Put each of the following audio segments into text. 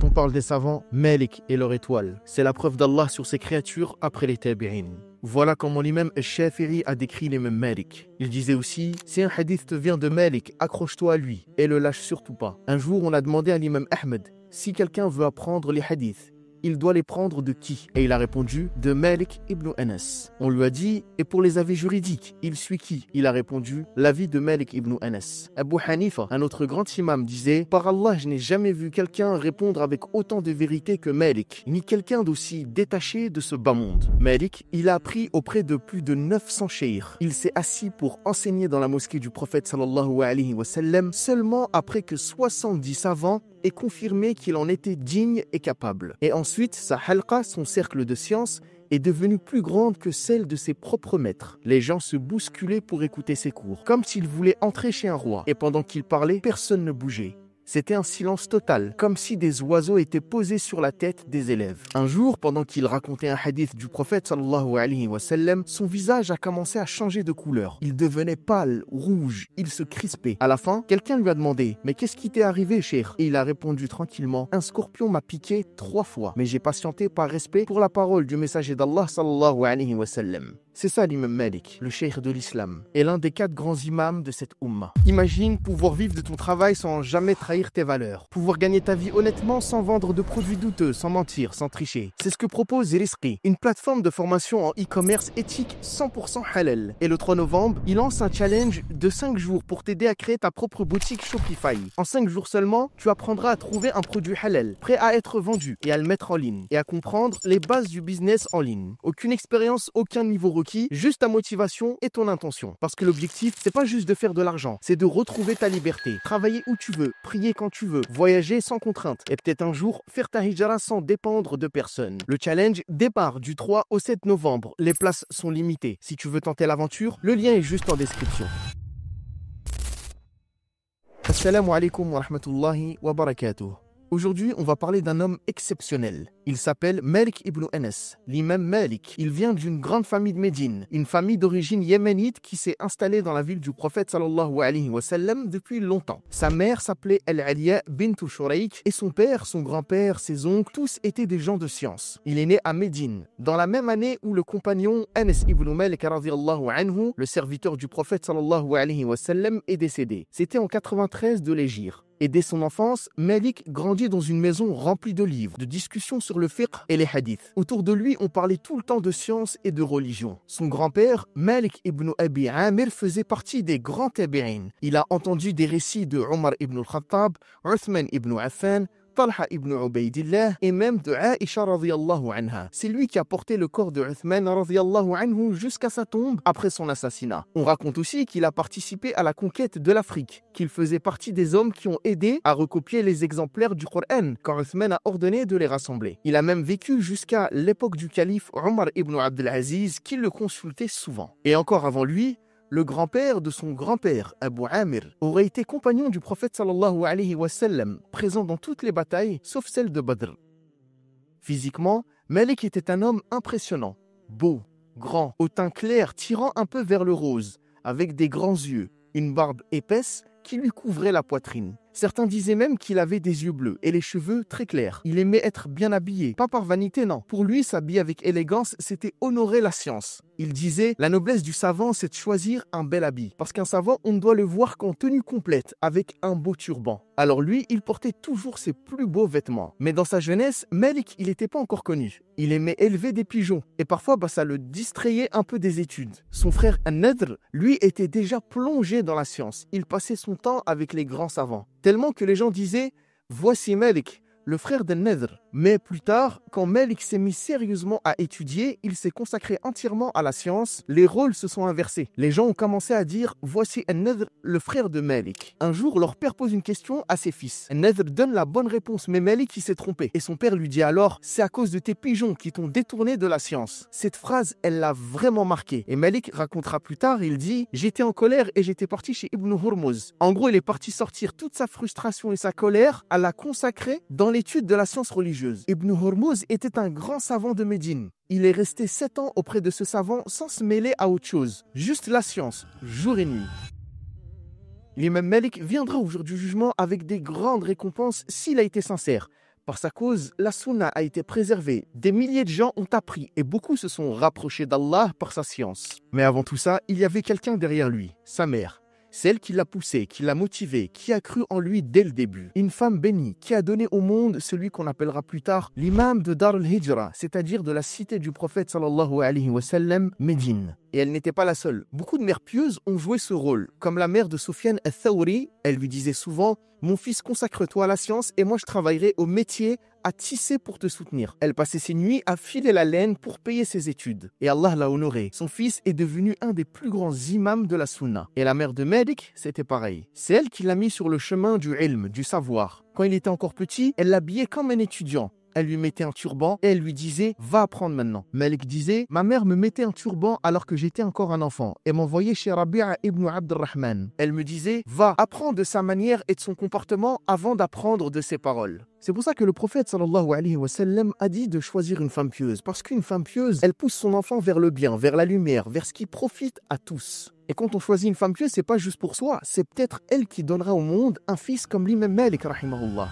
Quand on parle des savants, Malik est leur étoile. C'est la preuve d'Allah sur ses créatures après les tabi'in. Voilà comment l'imam al-Shafi'i a décrit l'imam Malik. Il disait aussi, si un hadith te vient de Malik, accroche-toi à lui et le lâche surtout pas. Un jour, on a demandé à l'imam Ahmed, si quelqu'un veut apprendre les hadiths, il doit les prendre de qui? Et il a répondu, de Malik ibn Anas. On lui a dit, et pour les avis juridiques, il suit qui? Il a répondu, l'avis de Malik ibn Anas. Abu Hanifa, un autre grand imam, disait, par Allah, je n'ai jamais vu quelqu'un répondre avec autant de vérité que Malik, ni quelqu'un d'aussi détaché de ce bas monde. Malik, il a appris auprès de plus de 900 cheikh. Il s'est assis pour enseigner dans la mosquée du prophète sallallahu alayhi wa sallam seulement après que 70 savants aient confirmé qu'il en était digne et capable. Et ensuite, sa halqa, son cercle de science, est devenue plus grande que celle de ses propres maîtres. Les gens se bousculaient pour écouter ses cours, comme s'ils voulaient entrer chez un roi. Et pendant qu'il parlait, personne ne bougeait. C'était un silence total, comme si des oiseaux étaient posés sur la tête des élèves. Un jour, pendant qu'il racontait un hadith du prophète sallallahu alayhi wa sallam, son visage a commencé à changer de couleur. Il devenait pâle, rouge, il se crispait. À la fin, quelqu'un lui a demandé « Mais qu'est-ce qui t'est arrivé, cheikh ?» Et il a répondu tranquillement « Un scorpion m'a piqué 3 fois, mais j'ai patienté par respect pour la parole du messager d'Allah sallallahu alayhi wa sallam. » C'est ça l'imam Malik, le cheikh de l'islam, et l'un des 4 grands imams de cette umma. Imagine pouvoir vivre de ton travail sans jamais trahir tes valeurs, pouvoir gagner ta vie honnêtement sans vendre de produits douteux, sans mentir, sans tricher. C'est ce que propose Rizqi, une plateforme de formation en e-commerce éthique 100% halal. Et le 3 novembre, il lance un challenge de 5 jours pour t'aider à créer ta propre boutique Shopify. En 5 jours seulement, tu apprendras à trouver un produit halal, prêt à être vendu et à le mettre en ligne, et à comprendre les bases du business en ligne. Aucune expérience, aucun niveau requis, juste ta motivation et ton intention. Parce que l'objectif, c'est pas juste de faire de l'argent, c'est de retrouver ta liberté, travailler où tu veux, prier quand tu veux, voyager sans contrainte, et peut-être un jour faire ta hijra sans dépendre de personne. Le challenge démarre du 3 au 7 novembre. Les places sont limitées. Si tu veux tenter l'aventure, le lien est juste en description. Assalamu alaikum wa rahmatullahi wa barakatuh. Aujourd'hui, on va parler d'un homme exceptionnel. Il s'appelle Malik ibn Anas, l'imam Malik. Il vient d'une grande famille de Médine, une famille d'origine yéménite qui s'est installée dans la ville du prophète sallallahu alayhi wa sallam depuis longtemps. Sa mère s'appelait Al-Aliya bint Shuraik et son père, son grand-père, ses oncles, tous étaient des gens de science. Il est né à Médine, dans la même année où le compagnon Anas ibn Malik radhiyallahu anhu, le serviteur du prophète sallallahu alayhi wa sallam, est décédé. C'était en 93 de l'Hégire. Et dès son enfance, Malik grandit dans une maison remplie de livres, de discussions sur le fiqh et les hadiths. Autour de lui, on parlait tout le temps de science et de religion. Son grand-père, Malik ibn Abi Amir, faisait partie des grands tabi'in. Il a entendu des récits de Omar ibn al-Khattab, Uthman ibn Affan, Talha ibn Ubaydillah et même de Aisha radhiyallahu anha. C'est lui qui a porté le corps de Uthman radhiyallahu anhu jusqu'à sa tombe après son assassinat. On raconte aussi qu'il a participé à la conquête de l'Afrique, qu'il faisait partie des hommes qui ont aidé à recopier les exemplaires du Coran quand Uthman a ordonné de les rassembler. Il a même vécu jusqu'à l'époque du calife Omar ibn Abdelaziz qui le consultait souvent. Et encore avant lui, le grand-père de son grand-père, Abu Amir, aurait été compagnon du prophète sallallahu alayhi wa sallam, présent dans toutes les batailles, sauf celle de Badr. Physiquement, Malik était un homme impressionnant, beau, grand, au teint clair tirant un peu vers le rose, avec des grands yeux, une barbe épaisse qui lui couvrait la poitrine. Certains disaient même qu'il avait des yeux bleus et les cheveux très clairs. Il aimait être bien habillé, pas par vanité, non. Pour lui, s'habiller avec élégance, c'était honorer la science. Il disait, la noblesse du savant, c'est de choisir un bel habit. Parce qu'un savant, on ne doit le voir qu'en tenue complète, avec un beau turban. Alors lui, il portait toujours ses plus beaux vêtements. Mais dans sa jeunesse, Malik, il n'était pas encore connu. Il aimait élever des pigeons. Et parfois, ça le distrayait un peu des études. Son frère An-Nadr, lui, était déjà plongé dans la science. Il passait son temps avec les grands savants. Tellement que les gens disaient « Voici Malik, le frère d'An-Nadr ». Mais plus tard, quand Malik s'est mis sérieusement à étudier, il s'est consacré entièrement à la science. Les rôles se sont inversés. Les gens ont commencé à dire « Voici An-Nadr, le frère de Malik ». Un jour, leur père pose une question à ses fils. An-Nadr donne la bonne réponse, mais Malik s'est trompé. Et son père lui dit alors « C'est à cause de tes pigeons qui t'ont détourné de la science ». Cette phrase, elle l'a vraiment marqué. Et Malik racontera plus tard, il dit « J'étais en colère et j'étais parti chez Ibn Hurmuz ». En gros, il est parti sortir toute sa frustration et sa colère à la consacrer dans l'étude de la science religieuse. Ibn Hurmuz était un grand savant de Médine. Il est resté 7 ans auprès de ce savant sans se mêler à autre chose, juste la science, jour et nuit. L'imam Malik viendra au jour du jugement avec des grandes récompenses s'il a été sincère. Par sa cause, la sunna a été préservée. Des milliers de gens ont appris et beaucoup se sont rapprochés d'Allah par sa science. Mais avant tout ça, il y avait quelqu'un derrière lui, sa mère. Celle qui l'a poussé, qui l'a motivé, qui a cru en lui dès le début. Une femme bénie qui a donné au monde celui qu'on appellera plus tard l'imam de Dar al-Hijra, c'est-à-dire de la cité du prophète sallallahu alayhi wa sallam, Médine. Et elle n'était pas la seule. Beaucoup de mères pieuses ont joué ce rôle. Comme la mère de Soufiane al-Thawri, elle lui disait souvent « Mon fils, consacre-toi à la science et moi je travaillerai au métier à tisser pour te soutenir. » Elle passait ses nuits à filer la laine pour payer ses études. Et Allah l'a honoré. Son fils est devenu un des plus grands imams de la sunna. Et la mère de Malik, c'était pareil. C'est elle qui l'a mis sur le chemin du ilm, du savoir. Quand il était encore petit, elle l'habillait comme un étudiant. Elle lui mettait un turban et elle lui disait « Va apprendre maintenant ». Malik disait « Ma mère me mettait un turban alors que j'étais encore un enfant et m'envoyait chez Rabi'a ibn Abd al-Rahman. Elle me disait « Va, apprends de sa manière et de son comportement avant d'apprendre de ses paroles ». C'est pour ça que le prophète sallallahu alayhi wa sallam a dit de choisir une femme pieuse. Parce qu'une femme pieuse, elle pousse son enfant vers le bien, vers la lumière, vers ce qui profite à tous. Et quand on choisit une femme pieuse, c'est pas juste pour soi, c'est peut-être elle qui donnera au monde un fils comme l'imam Malik rahimahullah.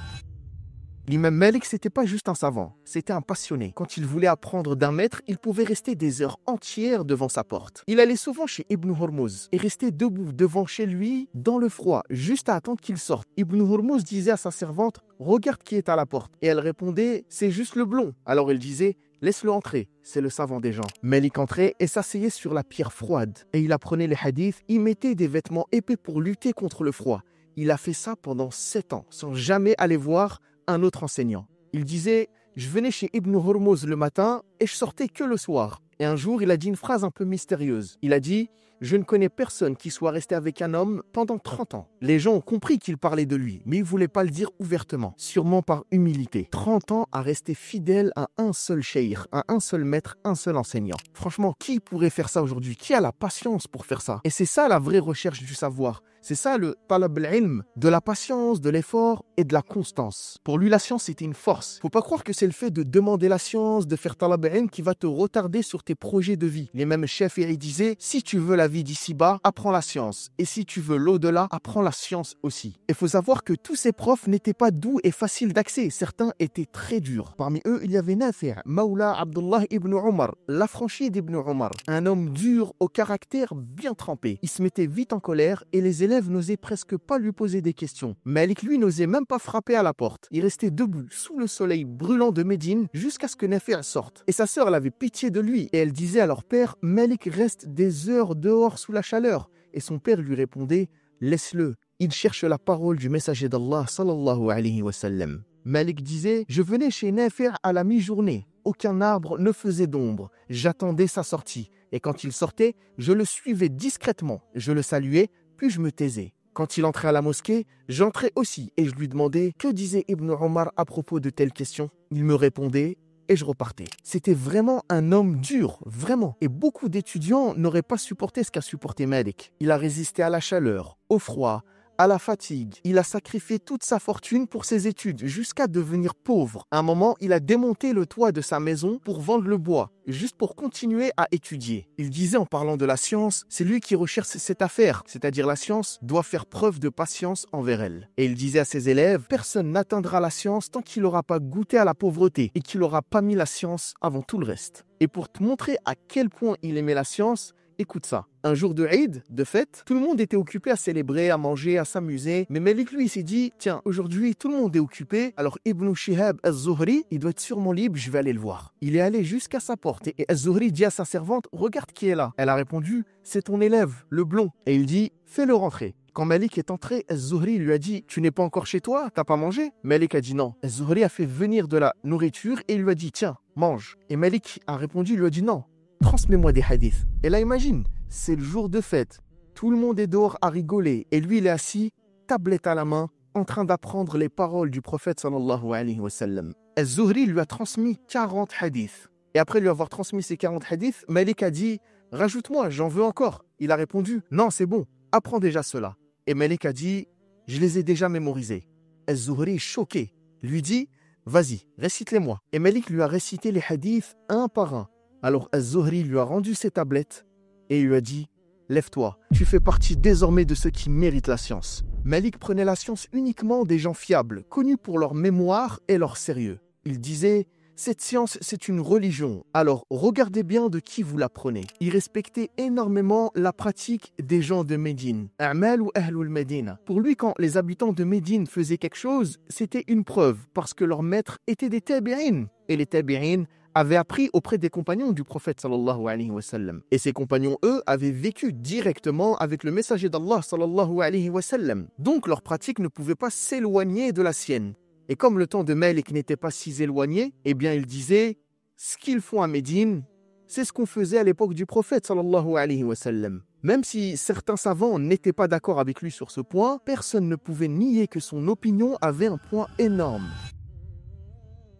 L'imam Malik, c'était pas juste un savant, c'était un passionné. Quand il voulait apprendre d'un maître, il pouvait rester des heures entières devant sa porte. Il allait souvent chez Ibn Hurmuz et restait debout devant chez lui dans le froid, juste à attendre qu'il sorte. Ibn Hurmuz disait à sa servante « Regarde qui est à la porte ». Et elle répondait « C'est juste le blond ». Alors il disait « Laisse-le entrer, c'est le savant des gens ». Malik entrait et s'asseyait sur la pierre froide. Et il apprenait les hadiths, il mettait des vêtements épais pour lutter contre le froid. Il a fait ça pendant 7 ans, sans jamais aller voir un autre enseignant. Il disait « Je venais chez Ibn Hurmuz le matin et je sortais que le soir ». Et un jour, il a dit une phrase un peu mystérieuse. Il a dit « Je ne connais personne qui soit resté avec un homme pendant 30 ans ». Les gens ont compris qu'il parlait de lui, mais il ne voulait pas le dire ouvertement, sûrement par humilité. 30 ans à rester fidèle à un seul cheikh, à un seul maître, un seul enseignant. Franchement, qui pourrait faire ça aujourd'hui? Qui a la patience pour faire ça? Et c'est ça la vraie recherche du savoir. C'est ça le talab al-ilm, de la patience, de l'effort et de la constance. Pour lui, la science, c'était une force. Faut pas croire que c'est le fait de demander la science, de faire talab al-ilm qui va te retarder sur tes projets de vie. Les mêmes Shafi'i disaient, si tu veux la vie d'ici-bas, apprends la science. Et si tu veux l'au-delà, apprends la science aussi. Il faut savoir que tous ces profs n'étaient pas doux et faciles d'accès. Certains étaient très durs. Parmi eux, il y avait Nafi', Mawla Abdullah ibn Omar, l'affranchi d'Ibn Omar. Un homme dur, au caractère bien trempé. Il se mettait vite en colère et les élèves n'osaient presque pas lui poser des questions. Malik, lui, n'osait même pas frapper à la porte. Il restait debout, sous le soleil brûlant de Médine, jusqu'à ce que Nafi' sorte. Et sa sœur, elle avait pitié de lui. Et elle disait à leur père, Malik reste des heures dehors sous la chaleur. Et son père lui répondait, laisse-le. Il cherche la parole du messager d'Allah, sallallahu alayhi wa sallam. Malik disait, je venais chez Nafi' à la mi-journée. Aucun arbre ne faisait d'ombre. J'attendais sa sortie. Et quand il sortait, je le suivais discrètement. Je le saluais, puis je me taisais. Quand il entrait à la mosquée, j'entrais aussi et je lui demandais que disait Ibn Omar à propos de telle question. Il me répondait et je repartais. C'était vraiment un homme dur, vraiment. Et beaucoup d'étudiants n'auraient pas supporté ce qu'a supporté Malik. Il a résisté à la chaleur, au froid, à la fatigue. Il a sacrifié toute sa fortune pour ses études jusqu'à devenir pauvre. À un moment, il a démonté le toit de sa maison pour vendre le bois, juste pour continuer à étudier. Il disait en parlant de la science, c'est lui qui recherche cette affaire, c'est-à-dire la science doit faire preuve de patience envers elle. Et il disait à ses élèves, personne n'atteindra la science tant qu'il n'aura pas goûté à la pauvreté et qu'il n'aura pas mis la science avant tout le reste. Et pour te montrer à quel point il aimait la science, écoute ça. Un jour de Eid, de fête, tout le monde était occupé à célébrer, à manger, à s'amuser. Mais Malik, lui, s'est dit, tiens, aujourd'hui, tout le monde est occupé. Alors Ibn Shihab az-Zuhri, il doit être sûrement libre, je vais aller le voir. Il est allé jusqu'à sa porte et az-Zuhri dit à sa servante, regarde qui est là. Elle a répondu, c'est ton élève, le blond. Et il dit, fais-le rentrer. Quand Malik est entré, az-Zuhri lui a dit, tu n'es pas encore chez toi, t'as pas mangé? Malik a dit non. Az-Zuhri a fait venir de la nourriture et il lui a dit, tiens, mange. Et Malik a répondu, lui a dit non, transmets-moi des hadiths. Et là, imagine, c'est le jour de fête. Tout le monde est dehors à rigoler. Et lui, il est assis, tablette à la main, en train d'apprendre les paroles du prophète sallallahu alayhi wa sallam. Az-Zuhri lui a transmis 40 hadiths. Et après lui avoir transmis ces 40 hadiths, Malik a dit, rajoute-moi, j'en veux encore. Il a répondu, non, c'est bon, apprends déjà cela. Et Malik a dit, je les ai déjà mémorisés. Az-Zuhri, choqué, lui dit, vas-y, récite-les-moi. Et Malik lui a récité les hadiths un par un. Alors Az-Zuhri lui a rendu ses tablettes et il lui a dit, lève-toi. Tu fais partie désormais de ceux qui méritent la science. Malik prenait la science uniquement des gens fiables, connus pour leur mémoire et leur sérieux. Il disait: cette science, c'est une religion, alors regardez bien de qui vous la prenez. Il respectait énormément la pratique des gens de Médine. A'mal ou ahlul Médine. Pour lui, quand les habitants de Médine faisaient quelque chose, c'était une preuve, parce que leurs maîtres étaient des tabi'in. Et les tabi'in avaient appris auprès des compagnons du prophète sallallahu alayhi wa sallam. Et ces compagnons, eux, avaient vécu directement avec le messager d'Allah sallallahu alayhi wa sallam. Donc leur pratique ne pouvait pas s'éloigner de la sienne. Et comme le temps de Malik n'était pas si éloigné, eh bien il disait, ce qu'ils font à Médine, c'est ce qu'on faisait à l'époque du prophète sallallahu alayhi wa sallam. Même si certains savants n'étaient pas d'accord avec lui sur ce point, personne ne pouvait nier que son opinion avait un point énorme.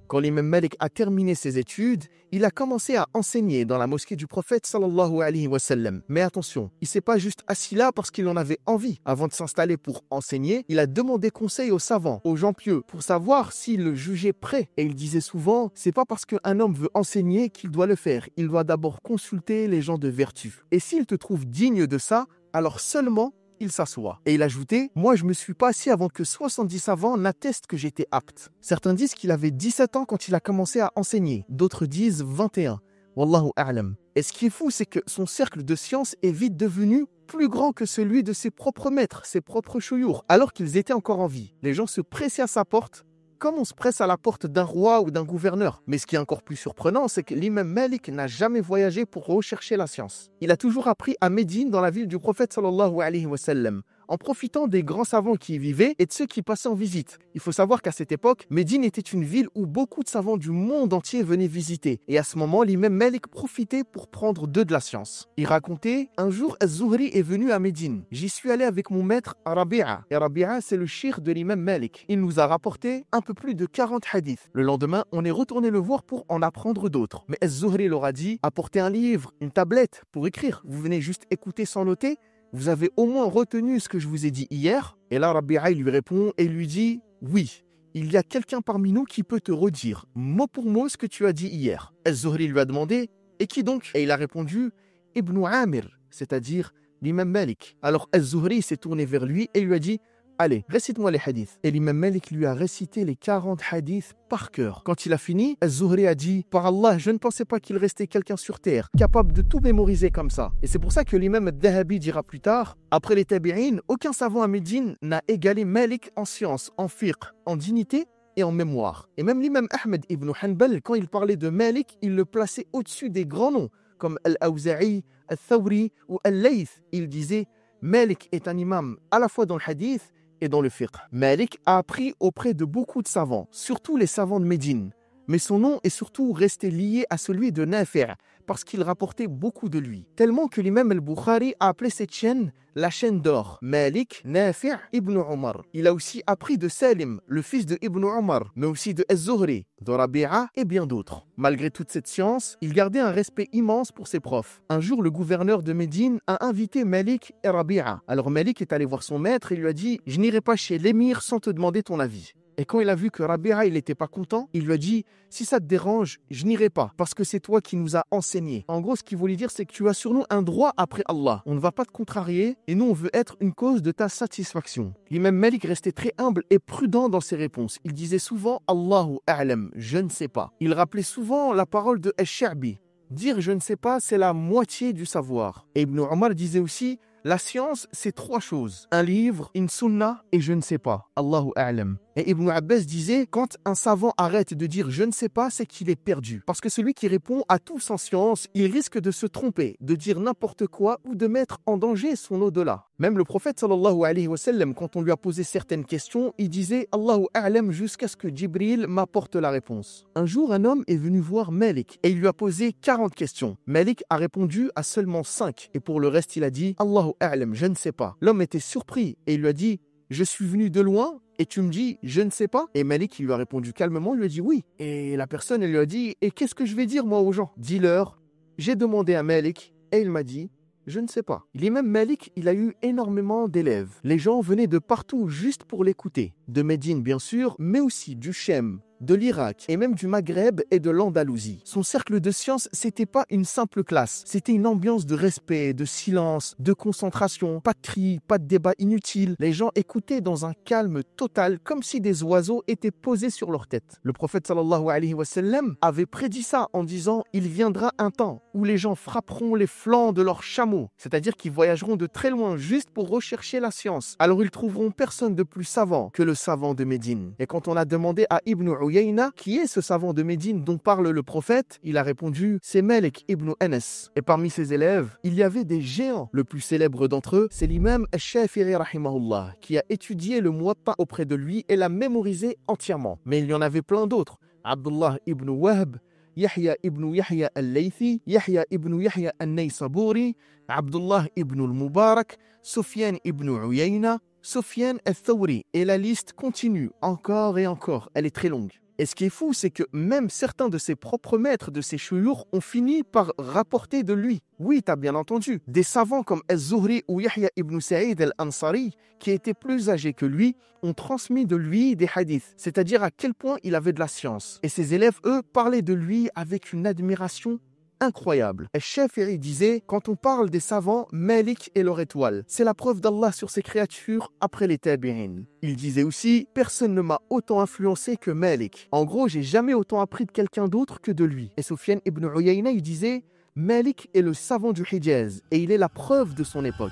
Quand l'imam Malik a terminé ses études, il a commencé à enseigner dans la mosquée du prophète sallallahu alayhi wa sallam. Mais attention, il ne s'est pas juste assis là parce qu'il en avait envie. Avant de s'installer pour enseigner, il a demandé conseil aux savants, aux gens pieux, pour savoir s'ils le jugeaient prêt. Et il disait souvent, c'est pas parce qu'un homme veut enseigner qu'il doit le faire. Il doit d'abord consulter les gens de vertu. Et s'il te trouve digne de ça, alors seulement il s'assoit. Et il ajoutait, moi je me suis pas assis avant que 70 savants n'attestent que j'étais apte. Certains disent qu'il avait 17 ans quand il a commencé à enseigner. D'autres disent 21. Wallahu a'lam. Et ce qui est fou, c'est que son cercle de science est vite devenu plus grand que celui de ses propres maîtres, ses propres chouyours, alors qu'ils étaient encore en vie. Les gens se pressaient à sa porte, comme on se presse à la porte d'un roi ou d'un gouverneur. Mais ce qui est encore plus surprenant, c'est que l'imam Malik n'a jamais voyagé pour rechercher la science. Il a toujours appris à Médine, dans la ville du prophète sallallahu alayhi wa sallam, en profitant des grands savants qui y vivaient et de ceux qui passaient en visite. Il faut savoir qu'à cette époque, Médine était une ville où beaucoup de savants du monde entier venaient visiter. Et à ce moment, l'imam Malik profitait pour prendre d'eux de la science. Il racontait, un jour, Az-Zuhri est venu à Médine. J'y suis allé avec mon maître Rabi'a. Et Rabi'a, c'est le shir de l'imam Malik. Il nous a rapporté un peu plus de 40 hadiths. Le lendemain, on est retourné le voir pour en apprendre d'autres. Mais Az-Zuhri leur a dit, apportez un livre, une tablette pour écrire. Vous venez juste écouter sans noter. Vous avez au moins retenu ce que je vous ai dit hier? Et là, Rabi'a lui répond et lui dit, oui, il y a quelqu'un parmi nous qui peut te redire, mot pour mot, ce que tu as dit hier. Az-Zuhri lui a demandé, et qui donc? Et il a répondu, Ibn Amir, c'est-à-dire l'imam Malik. Alors Az-Zuhri s'est tourné vers lui et lui a dit, allez, récite-moi les hadiths. Et l'imam Malik lui a récité les 40 hadiths par cœur. Quand il a fini, Az-Zuhri a dit, par Allah, je ne pensais pas qu'il restait quelqu'un sur terre capable de tout mémoriser comme ça. Et c'est pour ça que l'imam Al-Dhahabi dira plus tard, après les tabi'in, aucun savant à Médine n'a égalé Malik en science, en fiqh, en dignité et en mémoire. Et même l'imam Ahmed ibn Hanbal, quand il parlait de Malik, il le plaçait au-dessus des grands noms, comme Al-Awza'i, Al-Thawri ou Al-Layth. Il disait, Malik est un imam à la fois dans le hadith et dans le fiqh. Malik a appris auprès de beaucoup de savants, surtout les savants de Médine. Mais son nom est surtout resté lié à celui de Nafi', parce qu'il rapportait beaucoup de lui. Tellement que l'imam al-Bukhari a appelé cette chaîne la chaîne d'or. Malik, Nafi' ibn Omar. Il a aussi appris de Salim, le fils de Ibn Omar, mais aussi de Az-Zuhri, de Rabi'a et bien d'autres. Malgré toute cette science, il gardait un respect immense pour ses profs. Un jour, le gouverneur de Médine a invité Malik et Rabi'a. Alors Malik est allé voir son maître et lui a dit « Je n'irai pas chez l'émir sans te demander ton avis ». Et quand il a vu que Rabi'a, il n'était pas content, il lui a dit « Si ça te dérange, je n'irai pas, parce que c'est toi qui nous as enseigné. » En gros, ce qu'il voulait dire, c'est que tu as sur nous un droit après Allah. On ne va pas te contrarier, et nous, on veut être une cause de ta satisfaction. L'imam Malik restait très humble et prudent dans ses réponses. Il disait souvent « Allahu a'lam », je ne sais pas. Il rappelait souvent la parole de Ash-Sha'bi. Dire « je ne sais pas », c'est la moitié du savoir. Et Ibn Omar disait aussi « La science, c'est 3 choses. Un livre, une sunna et je ne sais pas. Allahu a'lam. » Et Ibn Abbas disait, quand un savant arrête de dire je ne sais pas, c'est qu'il est perdu. Parce que celui qui répond à tout sans science, il risque de se tromper, de dire n'importe quoi ou de mettre en danger son au-delà. Même le prophète sallallahu alayhi wa sallam, quand on lui a posé certaines questions, il disait Allahu a'lam jusqu'à ce que Jibril m'apporte la réponse. Un jour, un homme est venu voir Malik et il lui a posé 40 questions. Malik a répondu à seulement 5 et pour le reste, il a dit Allahu a'lam, je ne sais pas. L'homme était surpris et il lui a dit je suis venu de loin et tu me dis je ne sais pas. Et Malik il lui a répondu calmement, il lui a dit oui. Et la personne elle lui a dit et qu'est-ce que je vais dire moi aux gens? Dis-leur, j'ai demandé à Malik et il m'a dit je ne sais pas. L'imam Malik, il a eu énormément d'élèves. Les gens venaient de partout juste pour l'écouter. De Médine bien sûr, mais aussi du Chem, de l'Irak et même du Maghreb et de l'Andalousie. Son cercle de sciences, c'était pas une simple classe, c'était une ambiance de respect, de silence, de concentration, pas de cris, pas de débats inutiles. Les gens écoutaient dans un calme total, comme si des oiseaux étaient posés sur leur tête. Le prophète sallallahu alayhi wa sallam avait prédit ça en disant « Il viendra un temps où les gens frapperont les flancs de leurs chameaux, c'est-à-dire qu'ils voyageront de très loin juste pour rechercher la science. Alors ils trouveront personne de plus savant que le savant de Médine. » Et quand on a demandé à Ibn Uyayna qui est ce savant de Médine dont parle le prophète, il a répondu « C'est Malik ibn Anas. » Et parmi ses élèves, il y avait des géants. Le plus célèbre d'entre eux, c'est l'imam al-Shafi'i rahimahullah, qui a étudié le Muwatta auprès de lui et l'a mémorisé entièrement. Mais il y en avait plein d'autres. Abdullah ibn Wahb, Yahya ibn Yahya al-Laythi, Yahya ibn Yahya al-Naysaburi, Abdullah ibn al-Mubarak, Sufyan ibn Uyayna, Sufyan al-Thawri. Et la liste continue encore et encore. Elle est très longue. Et ce qui est fou, c'est que même certains de ses propres maîtres de ses chouyours ont fini par rapporter de lui. Oui, t'as bien entendu. Des savants comme Az-Zuhri ou Yahya ibn Sa'id al-Ansari, qui étaient plus âgés que lui, ont transmis de lui des hadiths, c'est-à-dire à quel point il avait de la science. Et ses élèves, eux, parlaient de lui avec une admiration incroyable. Et Shafi'i disait, quand on parle des savants, Malik est leur étoile. C'est la preuve d'Allah sur ses créatures après les tabi'in. Il disait aussi, personne ne m'a autant influencé que Malik. En gros, j'ai jamais autant appris de quelqu'un d'autre que de lui. Et Sufyan ibn Uyayna, il disait, Malik est le savant du Hijaz et il est la preuve de son époque.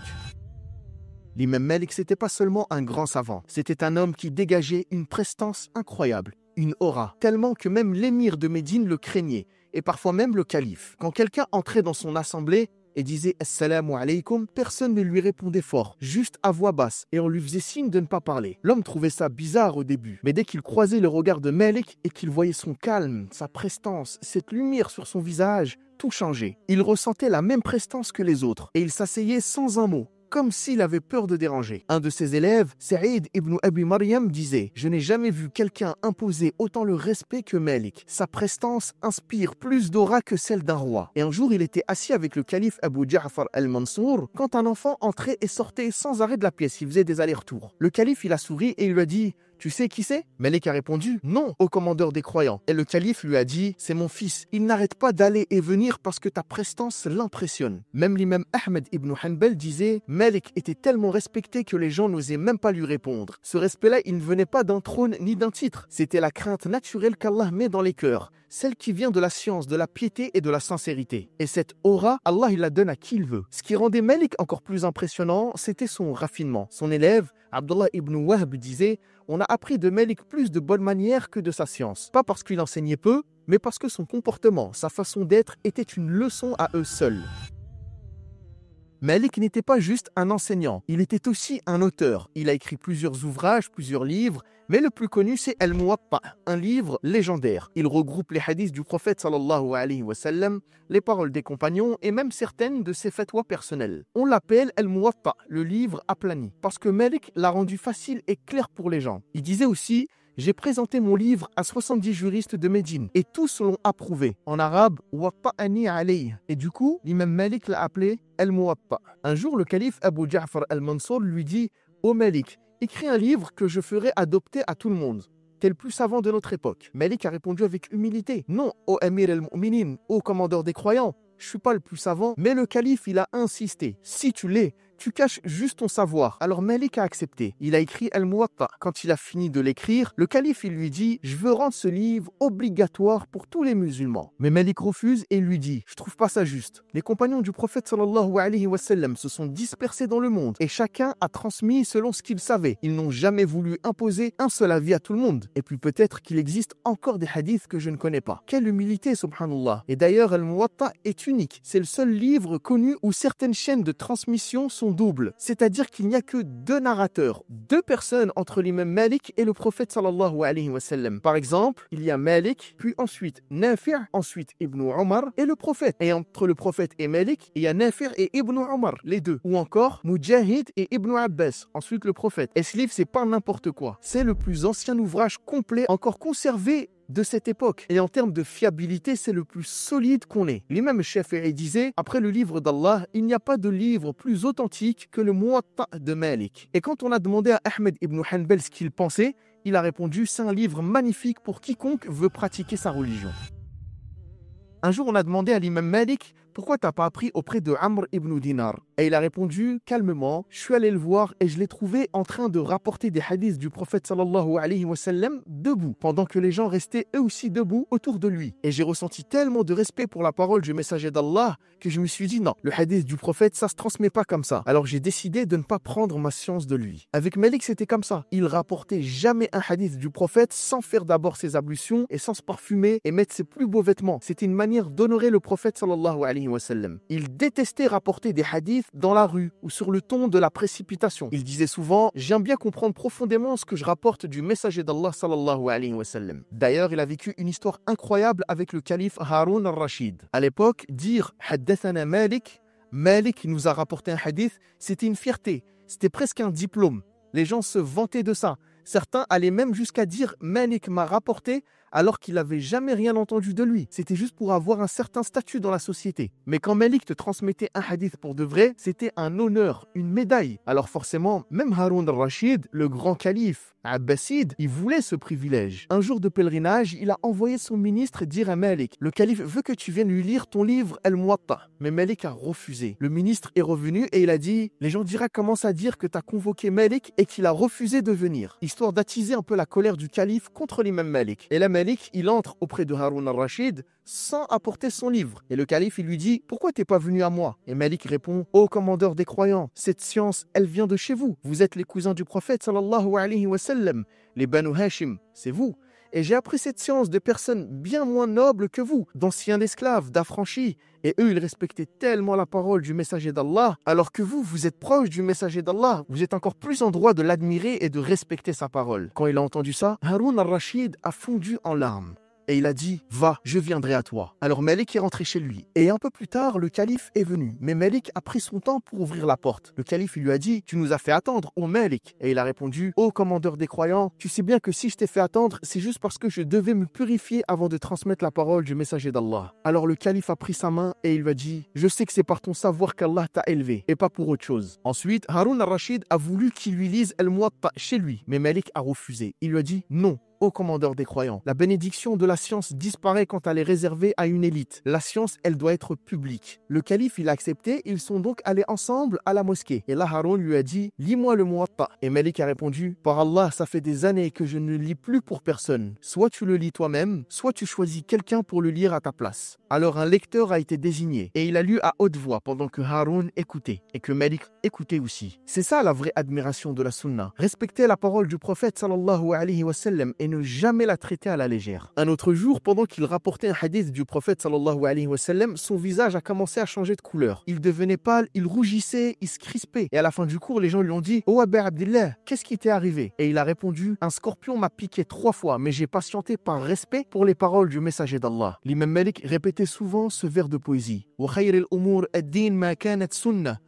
L'imam Malik, c'était pas seulement un grand savant, c'était un homme qui dégageait une prestance incroyable, une aura, tellement que même l'émir de Médine le craignait, et parfois même le calife. Quand quelqu'un entrait dans son assemblée et disait « Assalamu alaykum », personne ne lui répondait fort, juste à voix basse, et on lui faisait signe de ne pas parler. L'homme trouvait ça bizarre au début, mais dès qu'il croisait le regard de Malik et qu'il voyait son calme, sa prestance, cette lumière sur son visage, tout changeait. Il ressentait la même prestance que les autres, et il s'asseyait sans un mot, comme s'il avait peur de déranger. Un de ses élèves, Saïd ibn Abi Maryam, disait « Je n'ai jamais vu quelqu'un imposer autant le respect que Malik. Sa prestance inspire plus d'aura que celle d'un roi. » Et un jour, il était assis avec le calife Abu Ja'far al-Mansour quand un enfant entrait et sortait sans arrêt de la pièce. Il faisait des allers-retours. Le calife, il a souri et il lui a dit « Tu sais qui c'est ?» Malik a répondu « Non, au commandeur des croyants. » Et le calife lui a dit « C'est mon fils. Il n'arrête pas d'aller et venir parce que ta prestance l'impressionne. » Même l'imam Ahmed ibn Hanbal disait « Malik était tellement respecté que les gens n'osaient même pas lui répondre. Ce respect-là, il ne venait pas d'un trône ni d'un titre. C'était la crainte naturelle qu'Allah met dans les cœurs, celle qui vient de la science, de la piété et de la sincérité. Et cette aura, Allah il la donne à qui il veut. Ce qui rendait Malik encore plus impressionnant, c'était son raffinement. Son élève, Abdullah ibn Wahb, disait « On a appris de Malik plus de bonnes manières que de sa science. Pas parce qu'il enseignait peu, mais parce que son comportement, sa façon d'être était une leçon à eux seuls. » Malik n'était pas juste un enseignant, il était aussi un auteur. Il a écrit plusieurs ouvrages, plusieurs livres, mais le plus connu c'est Al-Muwatta, un livre légendaire. Il regroupe les hadiths du prophète sallallahu alayhi wa sallam, les paroles des compagnons et même certaines de ses fatwas personnelles. On l'appelle Al-Muwatta, le livre aplani, parce que Malik l'a rendu facile et clair pour les gens. Il disait aussi « J'ai présenté mon livre à 70 juristes de Médine et tous l'ont approuvé. En arabe, Watta'ani alayh. Et du coup, l'imam Malik l'a appelé Al-Muwatta. Un jour, le calife Abu Ja'far al-Mansour lui dit « Ô Malik, écris un livre que je ferai adopter à tout le monde. T'es le plus savant de notre époque. » Malik a répondu avec humilité « Non, ô Amir al-Mu'minin, ô commandeur des croyants, je suis pas le plus savant. » Mais le calife, il a insisté « Si tu l'es, tu caches juste ton savoir. » Alors Malik a accepté. Il a écrit Al-Muwatta. Quand il a fini de l'écrire, le calife il lui dit « Je veux rendre ce livre obligatoire pour tous les musulmans. » Mais Malik refuse et lui dit « Je trouve pas ça juste. Les compagnons du prophète sallallahu alayhi wa sallam se sont dispersés dans le monde et chacun a transmis selon ce qu'il savait. Ils n'ont jamais voulu imposer un seul avis à tout le monde. Et puis peut-être qu'il existe encore des hadiths que je ne connais pas. » Quelle humilité, subhanallah. Et d'ailleurs, Al-Muwatta est unique. C'est le seul livre connu où certaines chaînes de transmission sont doubles, c'est-à-dire qu'il n'y a que deux narrateurs, deux personnes entre l'imam Malik et le prophète sallallahu alayhi wa sallam. Par exemple, il y a Malik, puis ensuite Nafi', ensuite Ibn Omar et le prophète. Et entre le prophète et Malik, il y a Nafi' et Ibn Omar, les deux. Ou encore Mujahid et Ibn Abbas, ensuite le prophète. Et ce livre, c'est pas n'importe quoi. C'est le plus ancien ouvrage complet encore conservé de cette époque. Et en termes de fiabilité, c'est le plus solide qu'on ait. L'imam Shafi'i disait, après le livre d'Allah, il n'y a pas de livre plus authentique que le Muwatta de Malik. Et quand on a demandé à Ahmed ibn Hanbal ce qu'il pensait, Il a répondu, c'est un livre magnifique pour quiconque veut pratiquer sa religion. Un jour, on a demandé à l'imam Malik, pourquoi t'as pas appris auprès de Amr ibn Dinar? Et il a répondu, calmement, je suis allé le voir et je l'ai trouvé en train de rapporter des hadiths du prophète sallallahu alayhi wa sallam debout, pendant que les gens restaient eux aussi debout autour de lui. Et j'ai ressenti tellement de respect pour la parole du messager d'Allah que je me suis dit, non, le hadith du prophète, ça se transmet pas comme ça. Alors j'ai décidé de ne pas prendre ma science de lui. Avec Malik, c'était comme ça. Il rapportait jamais un hadith du prophète sans faire d'abord ses ablutions et sans se parfumer et mettre ses plus beaux vêtements. C'était une manière d'honorer le prophète sallallahu alayhi wa sallam. Il détestait rapporter des hadiths dans la rue ou sur le ton de la précipitation. Il disait souvent, j'aime bien comprendre profondément ce que je rapporte du messager d'Allah sallallahu alayhi wa sallam. D'ailleurs, il a vécu une histoire incroyable avec le calife Haroun al-Rashid. À l'époque, dire Haddathana Malik, Malik nous a rapporté un hadith, c'était une fierté, c'était presque un diplôme. Les gens se vantaient de ça. Certains allaient même jusqu'à dire Malik m'a rapporté alors qu'il n'avait jamais rien entendu de lui. C'était juste pour avoir un certain statut dans la société. Mais quand Malik te transmettait un hadith pour de vrai, c'était un honneur, une médaille. Alors forcément, même Haroun al-Rashid, le grand calife abbasside, il voulait ce privilège. Un jour de pèlerinage, il a envoyé son ministre dire à Malik, le calife veut que tu viennes lui lire ton livre Al-Muwatta. Mais Malik a refusé. Le ministre est revenu et il a dit, les gens d'Irak commencent à dire que tu as convoqué Malik et qu'il a refusé de venir, histoire d'attiser un peu la colère du calife contre l'imam Malik. Et là, Malik, il entre auprès de Haroun al-Rashid sans apporter son livre. Et le calife, il lui dit, pourquoi t'es pas venu à moi? Et Malik répond, ô commandeur des croyants, cette science, elle vient de chez vous. Vous êtes les cousins du prophète sallallahu alayhi wa sallam. Les Banu Hashim, c'est vous. Et j'ai appris cette science de personnes bien moins nobles que vous, d'anciens esclaves, d'affranchis. Et eux, ils respectaient tellement la parole du messager d'Allah, alors que vous, vous êtes proche du messager d'Allah. Vous êtes encore plus en droit de l'admirer et de respecter sa parole. Quand il a entendu ça, Haroun al-Rashid a fondu en larmes. Et il a dit, va, je viendrai à toi. Alors Malik est rentré chez lui. Et un peu plus tard, le calife est venu. Mais Malik a pris son temps pour ouvrir la porte. Le calife lui a dit, tu nous as fait attendre, ô Malik. Et il a répondu, ô commandeur des croyants, tu sais bien que si je t'ai fait attendre, c'est juste parce que je devais me purifier avant de transmettre la parole du messager d'Allah. Alors le calife a pris sa main et il lui a dit, je sais que c'est par ton savoir qu'Allah t'a élevé et pas pour autre chose. Ensuite, Haroun al-Rashid a voulu qu'il lui lise Al-Muwatta chez lui. Mais Malik a refusé. Il lui a dit, non. Ô commandeur des croyants, la bénédiction de la science disparaît quand elle est réservée à une élite. La science, elle doit être publique. Le calife, il a accepté, ils sont donc allés ensemble à la mosquée. Et là, Haroun lui a dit, lis-moi le Muwatta. Et Malik a répondu, par Allah, ça fait des années que je ne lis plus pour personne. Soit tu le lis toi-même, soit tu choisis quelqu'un pour le lire à ta place. Alors un lecteur a été désigné et il a lu à haute voix pendant que Haroun écoutait et que Malik écoutait aussi. C'est ça la vraie admiration de la sunna. Respecter la parole du prophète sallallahu alayhi wa sallam et ne jamais la traiter à la légère. Un autre jour, pendant qu'il rapportait un hadith du prophète sallallahu alayhi wa sallam, son visage a commencé à changer de couleur. Il devenait pâle, il rougissait, il se crispait. Et à la fin du cours, les gens lui ont dit, oh Abu Abdillah, qu'est-ce qui t'est arrivé? Et il a répondu, un scorpion m'a piqué 3 fois, mais j'ai patienté par respect pour les paroles du messager d'Allah. L'imam Malik répétait souvent ce vers de poésie. Wa khayril umur ad-din ma kanat sunnah.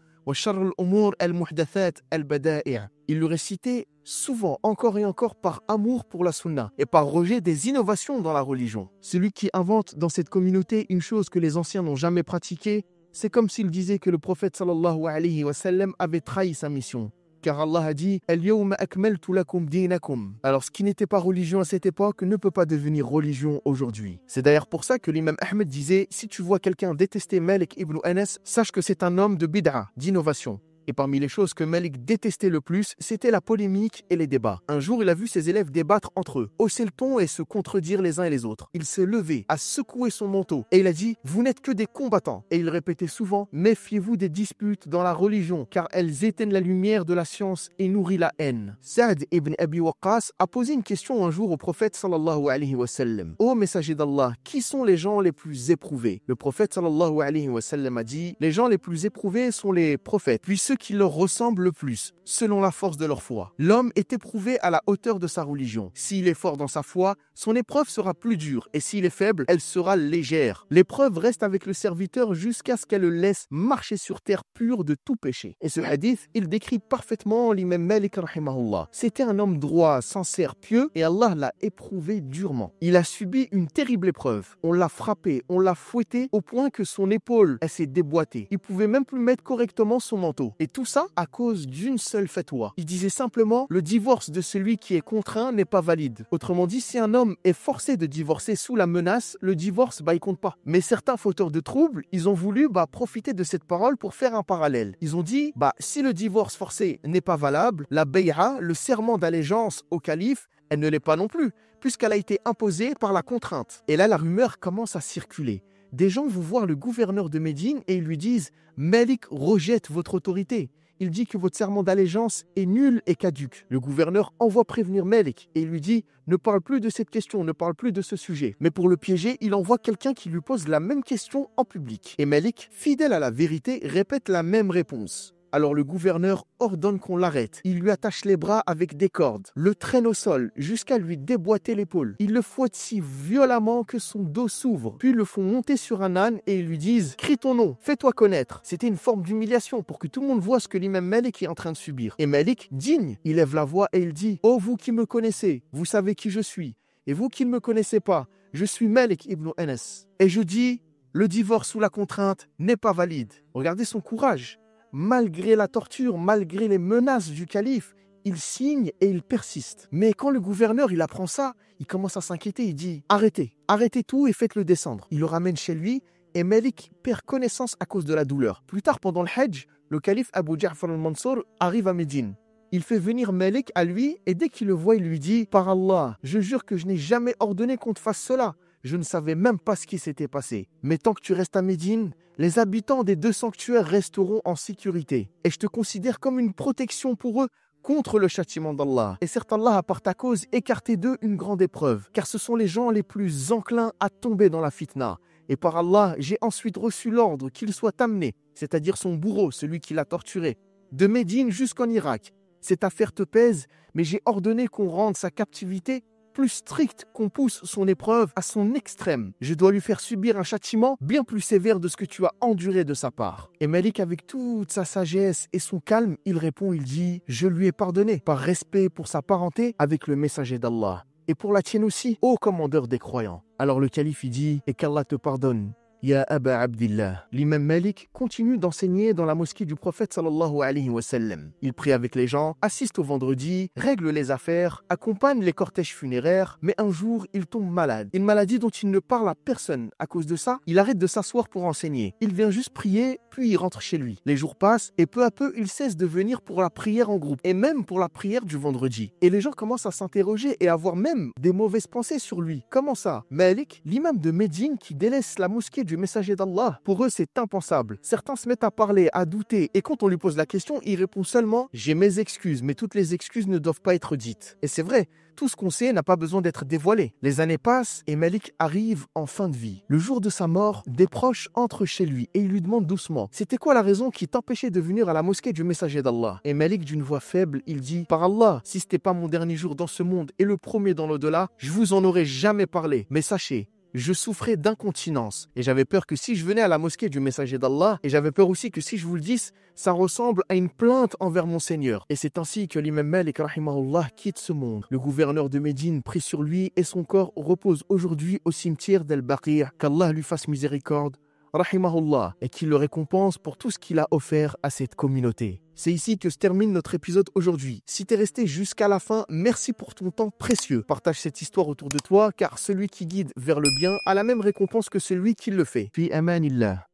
Il le récitait souvent, encore et encore, par amour pour la sunna et par rejet des innovations dans la religion. Celui qui invente dans cette communauté une chose que les anciens n'ont jamais pratiquée, c'est comme s'il disait que le prophète sallallahu alayhi wa sallam avait trahi sa mission. Car Allah a dit Al-yawma akmaltu lakum dinakum. Alors ce qui n'était pas religion à cette époque ne peut pas devenir religion aujourd'hui. C'est d'ailleurs pour ça que l'imam Ahmed disait si tu vois quelqu'un détester Malik ibn Anas, sache que c'est un homme de bid'a, d'innovation. Et parmi les choses que Malik détestait le plus, c'était la polémique et les débats. Un jour, il a vu ses élèves débattre entre eux, hausser le ton et se contredire les uns et les autres. Il s'est levé, a secoué son manteau et il a dit « Vous n'êtes que des combattants ». Et il répétait souvent « Méfiez-vous des disputes dans la religion, car elles éteignent la lumière de la science et nourrissent la haine ». Saad ibn Abi Waqqas a posé une question un jour au prophète sallallahu alayhi wa sallam. « Ô messager d'Allah, qui sont les gens les plus éprouvés ?» Le prophète sallallahu alayhi wa sallam a dit « Les gens les plus éprouvés sont les prophètes, puis ceux qui leur ressemblent le plus, selon la force de leur foi. L'homme est éprouvé à la hauteur de sa religion. S'il est fort dans sa foi, son épreuve sera plus dure, et s'il est faible, elle sera légère. L'épreuve reste avec le serviteur jusqu'à ce qu'elle le laisse marcher sur terre pure de tout péché. Et ce hadith, il décrit parfaitement l'imam Malik rahimahullah. C'était un homme droit, sincère, pieux, et Allah l'a éprouvé durement. Il a subi une terrible épreuve. On l'a frappé, on l'a fouetté, au point que son épaule, elle s'est déboîtée. Il pouvait même plus mettre correctement son manteau. Et tout ça à cause d'une seule fatwa. Il disait simplement, le divorce de celui qui est contraint n'est pas valide. Autrement dit, si un homme est forcé de divorcer sous la menace, le divorce, il compte pas. Mais certains fauteurs de troubles, ils ont voulu profiter de cette parole pour faire un parallèle. Ils ont dit, si le divorce forcé n'est pas valable, la bay'a, le serment d'allégeance au calife, elle ne l'est pas non plus, puisqu'elle a été imposée par la contrainte. Et là, la rumeur commence à circuler. Des gens vont voir le gouverneur de Médine et ils lui disent « Malik rejette votre autorité. Il dit que votre serment d'allégeance est nul et caduc. » Le gouverneur envoie prévenir Malik et il lui dit « Ne parle plus de cette question, ne parle plus de ce sujet. » Mais pour le piéger, il envoie quelqu'un qui lui pose la même question en public. Et Malik, fidèle à la vérité, répète la même réponse. Alors le gouverneur ordonne qu'on l'arrête. Il lui attache les bras avec des cordes, le traîne au sol jusqu'à lui déboîter l'épaule. Il le fouette si violemment que son dos s'ouvre. Puis ils le font monter sur un âne et ils lui disent « Crie ton nom, fais-toi connaître ». C'était une forme d'humiliation pour que tout le monde voit ce que l'imam Malik est en train de subir. Et Malik, digne, il lève la voix et il dit « Oh vous qui me connaissez, vous savez qui je suis. Et vous qui ne me connaissez pas, je suis Malik ibn Anas. Et je dis, le divorce sous la contrainte n'est pas valide. » Regardez son courage. Malgré la torture, malgré les menaces du calife, il signe et il persiste. Mais quand le gouverneur il apprend ça, il commence à s'inquiéter. Il dit « Arrêtez, arrêtez tout et faites-le descendre. » Il le ramène chez lui et Malik perd connaissance à cause de la douleur. Plus tard, pendant le Hajj, le calife Abu Ja'far al-Mansur arrive à Médine. Il fait venir Malik à lui et dès qu'il le voit, il lui dit « Par Allah, je jure que je n'ai jamais ordonné qu'on te fasse cela. Je ne savais même pas ce qui s'était passé. Mais tant que tu restes à Médine, les habitants des 2 sanctuaires resteront en sécurité. Et je te considère comme une protection pour eux contre le châtiment d'Allah. Et certes, Allah a par ta cause écarté d'eux une grande épreuve, car ce sont les gens les plus enclins à tomber dans la fitna. Et par Allah, j'ai ensuite reçu l'ordre qu'il soit amené, c'est-à-dire son bourreau, celui qui l'a torturé, de Médine jusqu'en Irak. Cette affaire te pèse, mais j'ai ordonné qu'on rende sa captivité plus stricte, qu'on pousse son épreuve à son extrême. Je dois lui faire subir un châtiment bien plus sévère de ce que tu as enduré de sa part. Et Malik, avec toute sa sagesse et son calme, il répond, il dit « Je lui ai pardonné par respect pour sa parenté avec le messager d'Allah. Et pour la tienne aussi, ô commandeur des croyants. » Alors le calife il dit « Et qu'Allah te pardonne. » Ya Aba Abdillah. L'imam Malik continue d'enseigner dans la mosquée du prophète sallallahu alayhi wa sallam. Il prie avec les gens, assiste au vendredi, règle les affaires, accompagne les cortèges funéraires, mais un jour, il tombe malade. Une maladie dont il ne parle à personne. À cause de ça, il arrête de s'asseoir pour enseigner. Il vient juste prier, puis il rentre chez lui. Les jours passent et peu à peu, il cesse de venir pour la prière en groupe et même pour la prière du vendredi. Et les gens commencent à s'interroger et à avoir même des mauvaises pensées sur lui. Comment ça? Malik, l'imam de Médine qui délaisse la mosquée du messager d'Allah. Pour eux, c'est impensable. Certains se mettent à parler, à douter, et quand on lui pose la question, il répond seulement « J'ai mes excuses, mais toutes les excuses ne doivent pas être dites. » Et c'est vrai, tout ce qu'on sait n'a pas besoin d'être dévoilé. Les années passent et Malik arrive en fin de vie. Le jour de sa mort, des proches entrent chez lui et ils lui demandent doucement « C'était quoi la raison qui t'empêchait de venir à la mosquée du messager d'Allah ?» Et Malik, d'une voix faible, il dit « Par Allah, si ce n'était pas mon dernier jour dans ce monde et le premier dans l'au-delà, je vous en aurais jamais parlé. Mais sachez, je souffrais d'incontinence et j'avais peur que si je venais à la mosquée du messager d'Allah, et j'avais peur aussi que si je vous le dise, ça ressemble à une plainte envers mon Seigneur. » Et c'est ainsi que l'imam Malik rahimahullah quitte ce monde. Le gouverneur de Médine prie sur lui et son corps repose aujourd'hui au cimetière d'Al-Baqi'. Qu'Allah lui fasse miséricorde, rahimahullah, et qu'il le récompense pour tout ce qu'il a offert à cette communauté. C'est ici que se termine notre épisode aujourd'hui. Si t'es resté jusqu'à la fin, merci pour ton temps précieux. Partage cette histoire autour de toi, car celui qui guide vers le bien a la même récompense que celui qui le fait. Fi amanillah.